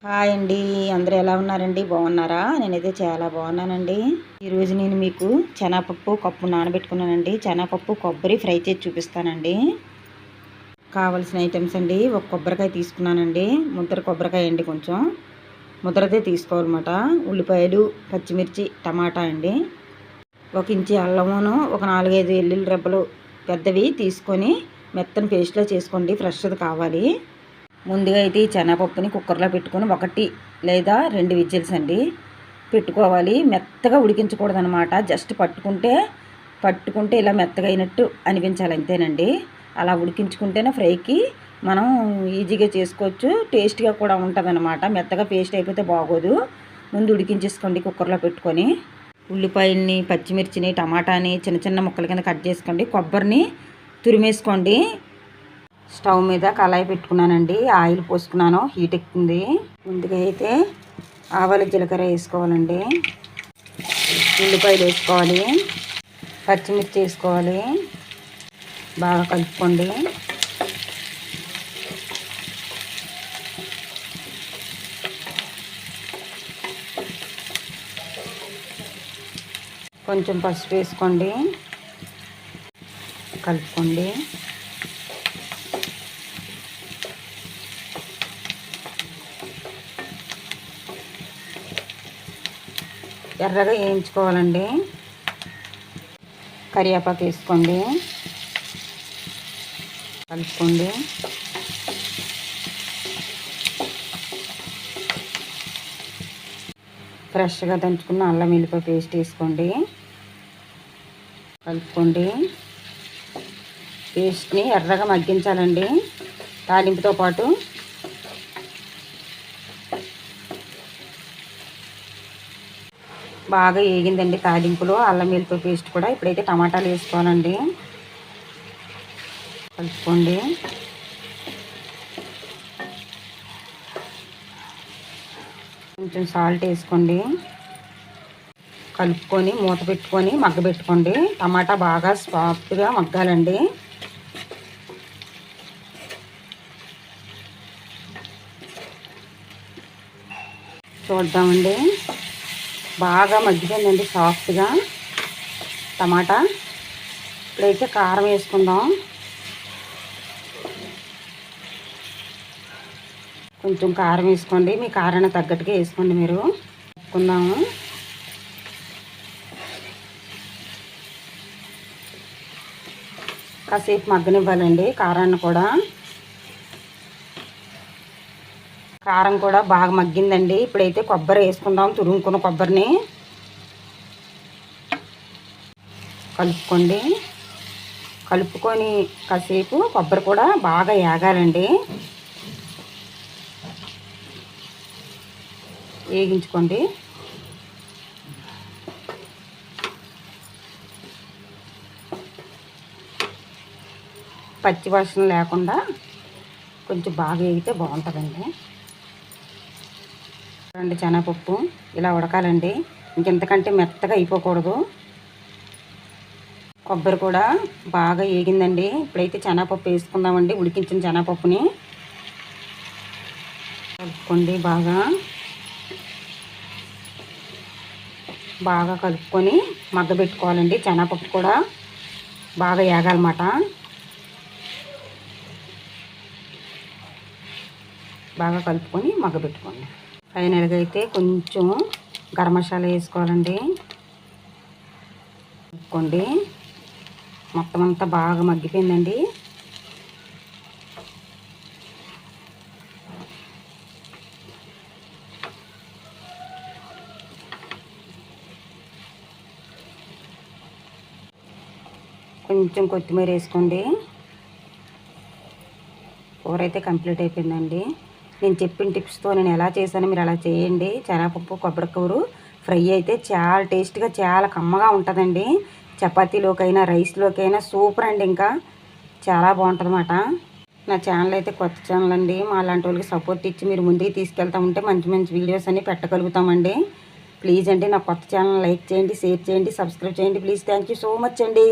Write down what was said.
Hi అండి. అందరూ ఎలా ఉన్నారండి? బాగున్నారా? నేనైతే చాలా బాగున్నానండి. ఈరోజు నేను మీకు శనగపప్పు కప్పు నానబెట్టుకున్నానండి. శనగపప్పు కొబ్బరి ఫ్రై చేసి చూపిస్తానండి. కావాల్సిన ఐటమ్స్ అండి, ఒక కొబ్బరికాయ తీసుకున్నానండి. ముద్దర కొబ్బరికాయ అండి, కొంచెం ముద్దరదే తీసుకోవాలన్నమాట. ఉల్లిపాయలు, పచ్చిమిర్చి, టమాటా అండి. 1 ఇంచి అల్లమును, ఒక 4-5 వెల్లుల్లి రెబ్బలు పెద్దవి తీసుకొని మెత్తని పేస్ట్లో చేసుకోండి. ఫ్రెష్ది కావాలి. ముందుగా అయితే ఈ శనగపప్పుని కుక్కర్లో పెట్టుకొని 1 లేదా 2 విజిల్స్ అండి పెట్టుకోవాలి. మెత్తగా ఉడికించకూడదు అనమాట. జస్ట్ పట్టుకుంటే ఇలా మెత్తగా అయినట్టు అనిపించాలి, అంతేనండి. అలా ఉడికించుకుంటేనే ఫ్రైకి మనం ఈజీగా చేసుకోవచ్చు, టేస్ట్గా కూడా ఉంటుంది అనమాట. మెత్తగా పేస్ట్ అయిపోతే బాగోదు. ముందు ఉడికించేసుకోండి కుక్కర్లో పెట్టుకొని. ఉల్లిపాయల్ని, పచ్చిమిర్చిని, టమాటాని చిన్న చిన్న ముక్కల కింద కట్ చేసుకోండి. కొబ్బరిని తురిమేసుకోండి. స్టవ్ మీద కళాయి పెట్టుకున్నానండి. ఆయిల్ పోసుకున్నాను, హీట్ ఎక్కుతుంది. ముందుగా అయితే ఆవాలు, జీలకర్ర వేసుకోవాలండి. ఉల్లిపాయలు వేసుకోవాలి, పచ్చిమిర్చి వేసుకోవాలి. బాగా కలుపుకోండి. కొంచెం పసుపు వేసుకోండి, కలుపుకోండి. ఎర్రగా వేయించుకోవాలండి. కరివేపాకు వేసుకోండి, కలుపుకోండి. ఫ్రెష్గా దంచుకున్న అల్లం వెల్లిపాయ పేస్ట్ వేసుకోండి, కలుపుకోండి. పేస్ట్ని ఎర్రగా మగ్గించాలండి తాలింపుతో పాటు. బాగా వేగిందండి తాలింపులో అల్లం వెల్లిపాయ పేస్ట్ కూడా. ఇప్పుడైతే టమాటాలు వేసుకోవాలండి, కలుపుకోండి. కొంచెం సాల్ట్ వేసుకోండి, కలుపుకొని మూత పెట్టుకొని మగ్గబెట్టుకోండి. టమాటా బాగా సాఫ్ట్గా మగ్గాలండి. చూద్దామండి. బాగా మగ్గిపోయిందండి సాఫ్ట్గా టమాటా. ఇప్పుడైతే కారం వేసుకుందాం. కొంచెం కారం వేసుకోండి, మీ కారానికి తగ్గట్టుగా వేసుకోండి. మీరు వేసుకుందాము. కాసేపు మగ్గనివ్వాలండి కారాన్ని కూడా. కారం కూడా బాగా మగ్గిందండి. ఇప్పుడైతే కొబ్బరి వేసుకుందాం. తురుముకున్న కొబ్బరిని కలుపుకోండి. కలుపుకొని కాసేపు కొబ్బరి కూడా బాగా వేగాలండి. వేగించుకోండి. పచ్చి వాసన లేకుండా కొంచెం బాగా వేగితే బాగుంటుందండి. శనగపప్పు ఇలా ఉడకాలండి. ఇంకెంతకంటే మెత్తగా అయిపోకూడదు. కొబ్బరి కూడా బాగా వేగిందండి. ఇప్పుడైతే శనగపప్పు వేసుకుందామండి. ఉడికించిన శనగపప్పుని కలుపుకోండి. బాగా కలుపుకొని మగ్గబెట్టుకోవాలండి. శనగపప్పు కూడా బాగా వేగాలన్నమాట. బాగా కలుపుకొని మగ్గబెట్టుకోండి. ఫైనల్గా అయితే కొంచెం గరం మసాలా వేసుకోవాలండి. కలుపుకోండి. మొత్తం అంతా బాగా మగ్గిపోయిందండి. కొంచెం కొత్తిమీర వేసుకోండి. కూర అయితే కంప్లీట్ అయిపోయిందండి. నేను చెప్పిన టిప్స్తో నేను ఎలా చేశానో మీరు అలా చేయండి. శనగపప్పు కొబ్బరి కూర ఫ్రై అయితే చాలా టేస్ట్గా, చాలా కమ్మగా ఉంటుందండి. చపాతీలోకైనా, రైస్లోకైనా సూపర్ అండి. ఇంకా చాలా బాగుంటుంది అన్నమాట. నా ఛానల్ అయితే కొత్త ఛానల్ అండి. మా లాంటి వాళ్ళకి సపోర్ట్ ఇచ్చి మీరు ముందుకు తీసుకెళ్తా ఉంటే మంచి మంచి వీడియోస్ అన్నీ పెట్టగలుగుతామండి. ప్లీజ్ అండి నా కొత్త ఛానల్ లైక్ చేయండి, షేర్ చేయండి, సబ్స్క్రైబ్ చేయండి please. Thank you so much అండి.